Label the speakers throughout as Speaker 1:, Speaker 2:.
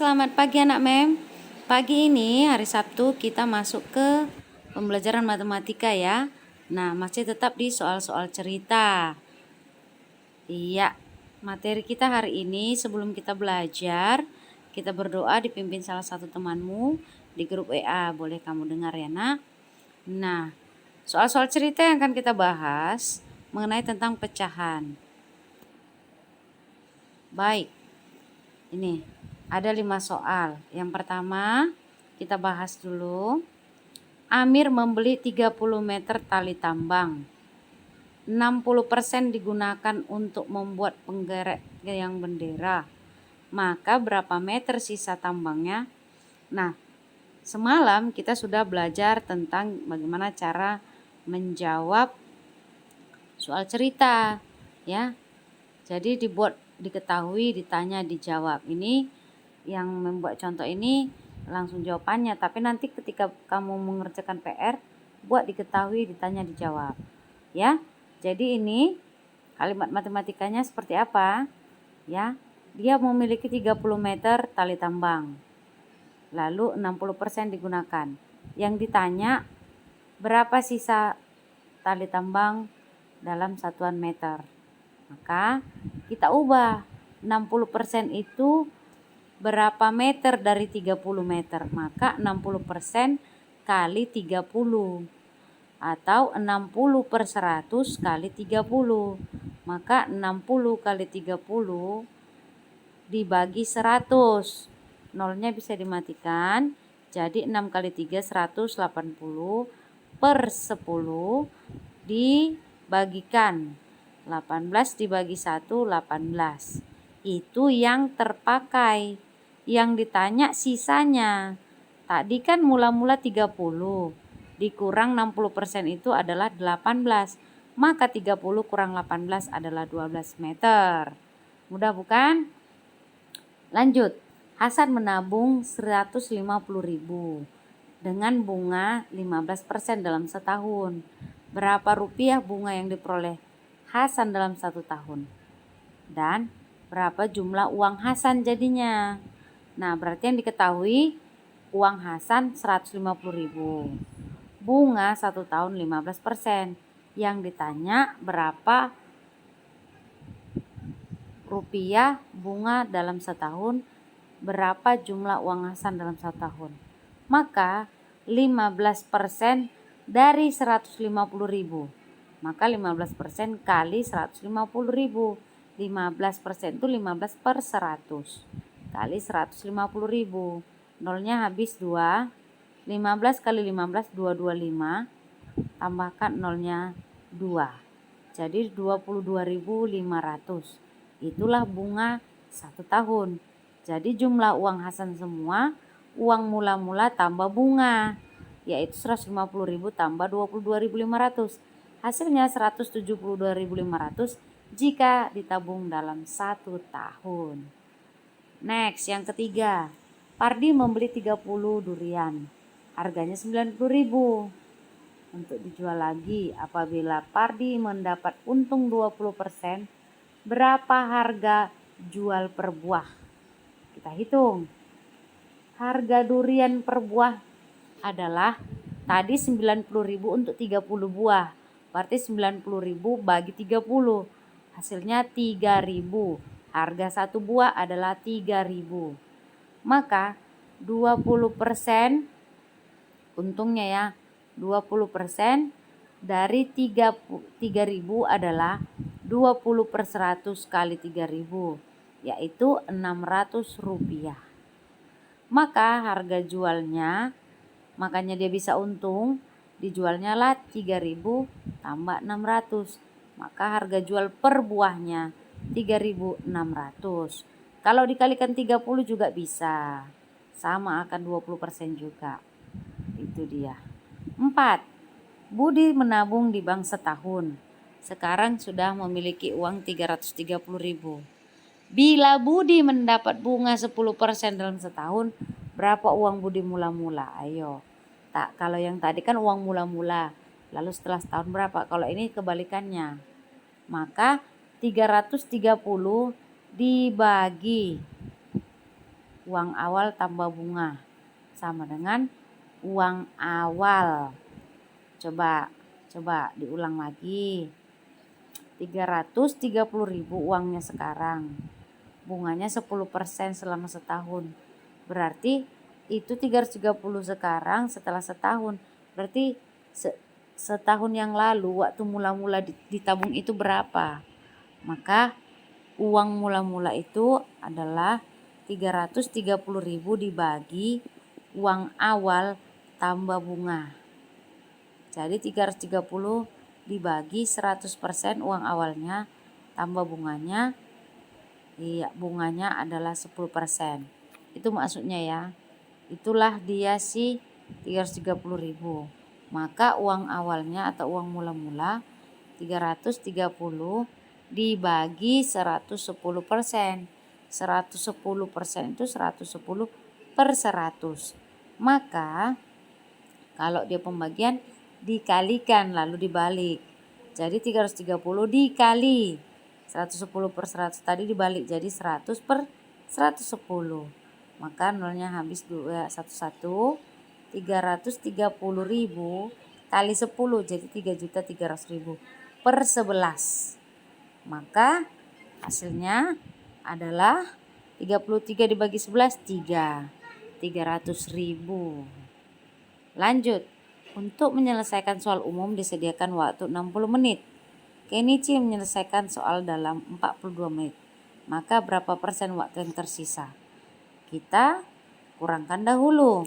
Speaker 1: Selamat pagi anak mem. Pagi ini hari Sabtu kita masuk ke pembelajaran matematika ya. Nah, masih tetap di soal-soal cerita. Iya, materi kita hari ini sebelum kita belajar, kita berdoa dipimpin salah satu temanmu di grup WA. Boleh kamu dengar ya nak? Nah, soal-soal cerita yang akan kita bahas mengenai tentang pecahan. Baik, ini ada 5 soal. Yang pertama kita bahas dulu. Amir membeli 30 meter tali tambang. 60% digunakan untuk membuat penggerak yang bendera. Maka berapa meter sisa tambangnya? Nah, semalam kita sudah belajar tentang bagaimana cara menjawab soal cerita ya. Jadi dibuat, diketahui, ditanya, dijawab. Ini yang membuat contoh ini langsung jawabannya, tapi nanti ketika kamu mengerjakan PR buat diketahui, ditanya, dijawab ya. Jadi ini kalimat matematikanya seperti apa ya. Dia memiliki 30 meter tali tambang, lalu 60% digunakan. Yang ditanya berapa sisa tali tambang dalam satuan meter. Maka kita ubah 60% itu berapa meter dari 30 meter. Maka 60% kali 30 atau 60/100 kali 30. Maka 60 kali 30 dibagi 100. Nolnya bisa dimatikan. Jadi 6 kali 3 180 per 10 dibagikan 18 dibagi 1 18. Itu yang terpakai. Yang ditanya sisanya. Tadi kan mula-mula 30. Dikurang 60% itu adalah 18. Maka 30 kurang 18 adalah 12 meter. Mudah bukan? Lanjut. Hasan menabung 150.000 dengan bunga 15% dalam setahun. Berapa rupiah bunga yang diperoleh Hasan dalam 1 tahun? Dan berapa jumlah uang Hasan jadinya? Nah, berarti yang diketahui uang Hasan 150.000. Bunga 1 tahun 15%. Yang ditanya berapa rupiah bunga dalam setahun, berapa jumlah uang Hasan dalam 1 tahun. Maka 15% dari 150.000. Maka 15% kali 150.000. 15% itu 15 per 100 kali 150.000. Nolnya habis 2. 15 kali 15 225. Tambahkan nolnya 2. Jadi 22.500. Itulah bunga 1 tahun. Jadi jumlah uang Hasan semua, uang mula-mula tambah bunga, yaitu 150.000 tambah 22.500. Hasilnya 172.500 jika ditabung dalam 1 tahun. Next, yang ketiga. Pardi membeli 30 durian. Harganya 90.000. Untuk dijual lagi, apabila Pardi mendapat untung 20%, berapa harga jual per buah? Kita hitung. Harga durian per buah adalah tadi 90.000 untuk 30 buah. Berarti 90.000 bagi 30. Hasilnya 3.000. Harga 1 buah adalah 3.000. Maka 20% untungnya ya. 20% dari 3.000 adalah 20/100 kali 3.000, yaitu 600 rupiah. Maka harga jualnya, makanya dia bisa untung, dijualnya lah 3.000 tambah 600. Maka harga jual per buahnya 3.600. Kalau dikalikan 30 juga bisa. Sama akan 20% juga. Itu dia. 4. Budi menabung di bank setahun. Sekarang sudah memiliki uang 330.000. Bila Budi mendapat bunga 10% dalam setahun, berapa uang Budi mula-mula? Ayo. Tak, kalau yang tadi kan uang mula-mula. Lalu setelah setahun berapa? Kalau ini kebalikannya. Maka 330 dibagi Uang awal tambah bunga sama dengan uang awal. Coba diulang lagi. 330.000 uangnya sekarang. Bunganya 10% selama setahun. Berarti itu 330 sekarang setelah setahun. Berarti setahun yang lalu waktu mula-mula ditabung itu berapa? Maka uang mula-mula itu adalah 330.000 dibagi uang awal tambah bunga. Jadi 330 dibagi 100% uang awalnya tambah bunganya. Iya, bunganya adalah 10%. Itu maksudnya ya. Itulah dia si 330.000. Maka uang awalnya atau uang mula-mula 330 dibagi 110%. 110% itu 110 per 100. Maka kalau dia pembagian dikalikan lalu dibalik. Jadi 330 dikali 110 per 100 tadi dibalik jadi 100 per 110. Maka nolnya habis 11. 330.000 kali 10 jadi 3.300.000 per 11. Maka hasilnya adalah 33 dibagi 11 300.000. Lanjut. Untuk menyelesaikan soal umum disediakan waktu 60 menit. Kenichi menyelesaikan soal dalam 42 menit. Maka berapa persen waktu yang tersisa? Kita kurangkan dahulu.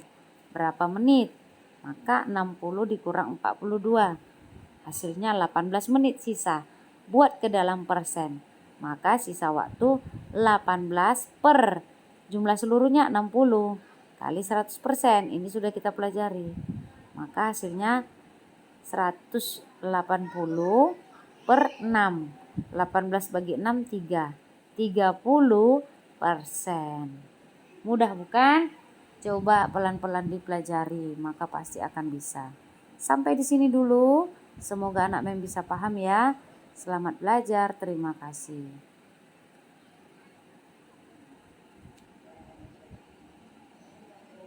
Speaker 1: Berapa menit? Maka 60 dikurang 42. Hasilnya 18 menit sisa. Buat ke dalam persen. Maka sisa waktu 18 per jumlah seluruhnya 60 kali 100%. Ini sudah kita pelajari. Maka hasilnya 180 per 6. 18 bagi 6 3. 30%. Mudah bukan? Coba pelan-pelan dipelajari, maka pasti akan bisa. Sampai di sini dulu. Semoga anak mem bisa paham ya. Selamat belajar. Terima kasih.